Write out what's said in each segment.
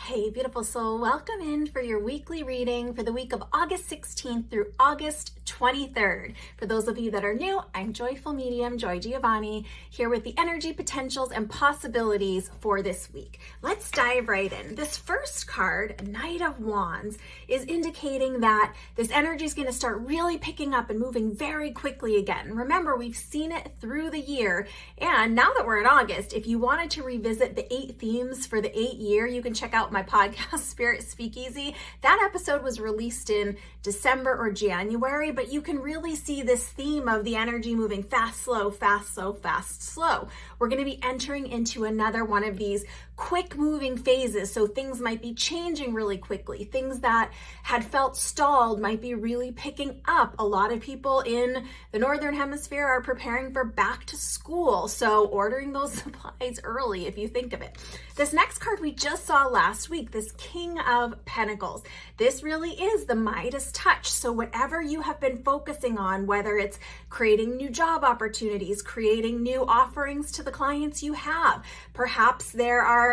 Hey, beautiful soul, welcome in for your weekly reading for the week of August 16th through August 23rd. For those of you that are new, I'm Joyful Medium, Joy Giovanni, here with the energy, potentials, and possibilities for this week. Let's dive right in. This first card, Knight of Wands, is indicating that this energy is going to start really picking up and moving very quickly again. Remember, we've seen it through the year, and now that we're in August, if you wanted to revisit the 8 themes for the 8 year, you can check out my podcast, Spirit Speakeasy. That episode was released in December or January, but you can really see this theme of the energy moving fast, slow, fast, slow, fast, slow. We're going to be entering into another one of these quick moving phases. So things might be changing really quickly. Things that had felt stalled might be really picking up. A lot of people in the Northern Hemisphere are preparing for back to school. So ordering those supplies early, if you think of it. This next card we just saw last week, this King of Pentacles. This really is the Midas Touch. So whatever you have been focusing on, whether it's creating new job opportunities, creating new offerings to the clients you have, perhaps there are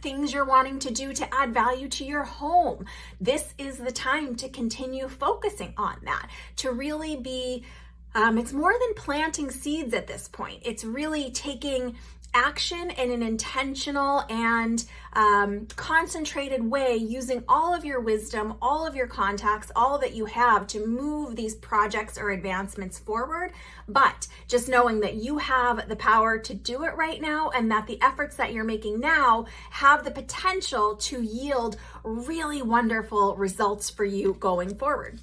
things you're wanting to do to add value to your home. This is the time to continue focusing on that, to really be, it's more than planting seeds at this point. It's really taking action in an intentional and concentrated way, using all of your wisdom, all of your contacts, all that you have to move these projects or advancements forward. But just knowing that you have the power to do it right now, and that the efforts that you're making now have the potential to yield really wonderful results for you going forward.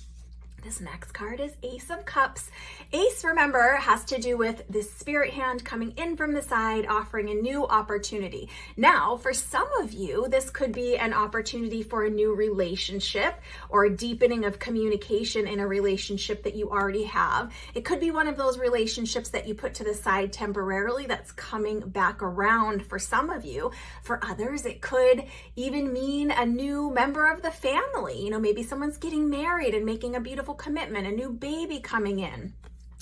This next card is Ace of Cups. Ace, remember, has to do with this spirit hand coming in from the side, offering a new opportunity. Now, for some of you, this could be an opportunity for a new relationship or a deepening of communication in a relationship that you already have. It could be one of those relationships that you put to the side temporarily that's coming back around for some of you. For others, it could even mean a new member of the family. You know, maybe someone's getting married and making a beautiful commitment, a new baby coming in.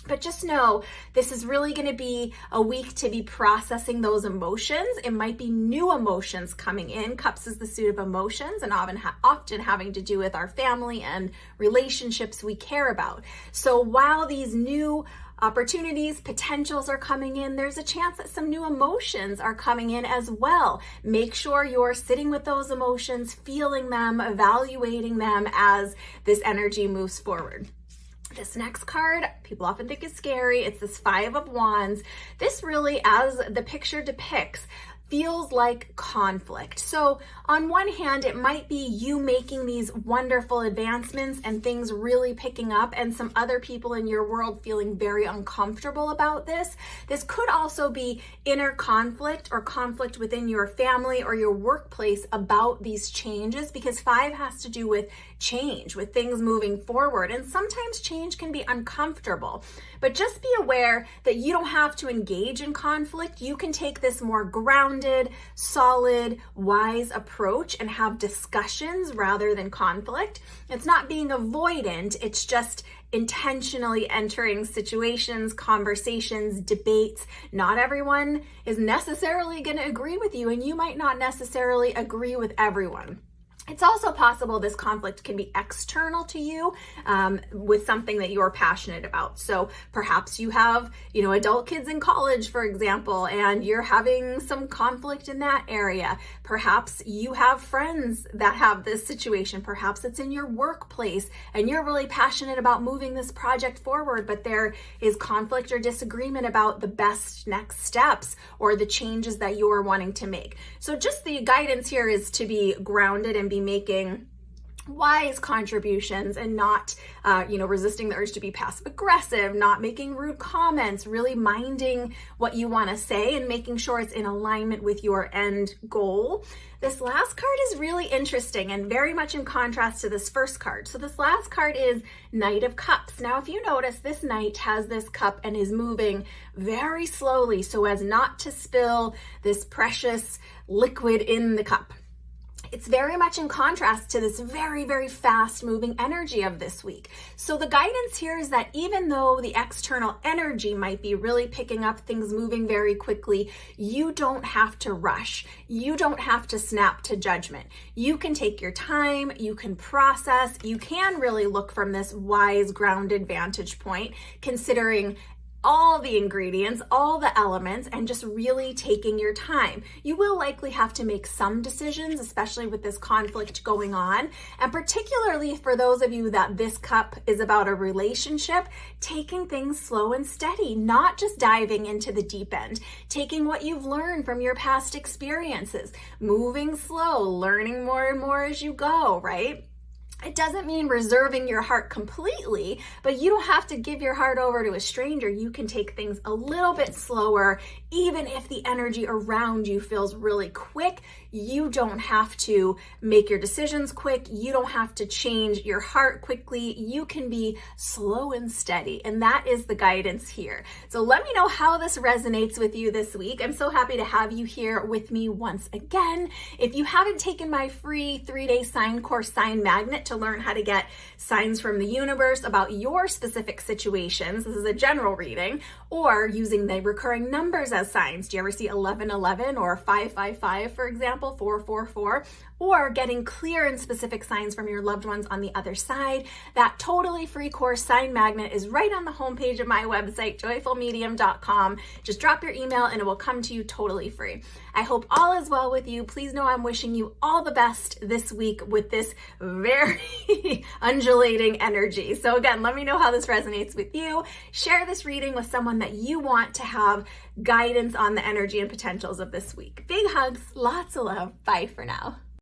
But just know this is really going to be a week to be processing those emotions. It might be new emotions coming in. Cups is the suit of emotions, and often having to do with our family and relationships we care about. So while these new opportunities, potentials are coming in, there's a chance that some new emotions are coming in as well. Make sure you're sitting with those emotions, feeling them, evaluating them as this energy moves forward. This next card, people often think is scary. It's this 5 of Wands. This really, as the picture depicts, feels like conflict. So on one hand, it might be you making these wonderful advancements and things really picking up, and some other people in your world feeling very uncomfortable about this. This could also be inner conflict or conflict within your family or your workplace about these changes, because 5 has to do with change, with things moving forward. And sometimes change can be uncomfortable, but just be aware that you don't have to engage in conflict. You can take this more grounded, solid, wise approach and have discussions rather than conflict. It's not being avoidant, it's just intentionally entering situations, conversations, debates. Not everyone is necessarily going to agree with you, and you might not necessarily agree with everyone. It's also possible this conflict can be external to you with something that you're passionate about. So perhaps you have, adult kids in college, for example, and you're having some conflict in that area. Perhaps you have friends that have this situation. Perhaps it's in your workplace and you're really passionate about moving this project forward, but there is conflict or disagreement about the best next steps or the changes that you're wanting to make. So just the guidance here is to be grounded and be making wise contributions and not, resisting the urge to be passive aggressive, not making rude comments, really minding what you want to say and making sure it's in alignment with your end goal. This last card is really interesting and very much in contrast to this first card. So this last card is Knight of Cups. Now, if you notice, this knight has this cup and is moving very slowly so as not to spill this precious liquid in the cup. It's very much in contrast to this very, very fast moving energy of this week. So the guidance here is that even though the external energy might be really picking up things moving very quickly, you don't have to rush. You don't have to snap to judgment. You can take your time, you can process, you can really look from this wise, grounded vantage point, considering all the ingredients, all the elements, and just really taking your time. You will likely have to make some decisions, especially with this conflict going on. And particularly for those of you that this cup is about a relationship, taking things slow and steady, not just diving into the deep end, taking what you've learned from your past experiences, moving slow, learning more and more as you go, right? It doesn't mean reserving your heart completely, but you don't have to give your heart over to a stranger. You can take things a little bit slower, even if the energy around you feels really quick. You don't have to make your decisions quick. You don't have to change your heart quickly. You can be slow and steady, and that is the guidance here. So let me know how this resonates with you this week. I'm so happy to have you here with me once again. If you haven't taken my free 3-day sign course, Sign Magnet, to learn how to get signs from the universe about your specific situations, this is a general reading, or using the recurring numbers as signs. Do you ever see 1111 or 555, for example, 444? Or getting clear and specific signs from your loved ones on the other side? That totally free course, Sign Magnet, is right on the homepage of my website, joyfulmedium.com. Just drop your email and it will come to you totally free. I hope all is well with you. Please know I'm wishing you all the best this week with this very undulating energy. So again, let me know how this resonates with you. Share this reading with someone that you want to have guidance on the energy and potentials of this week. Big hugs, lots of love. Bye for now.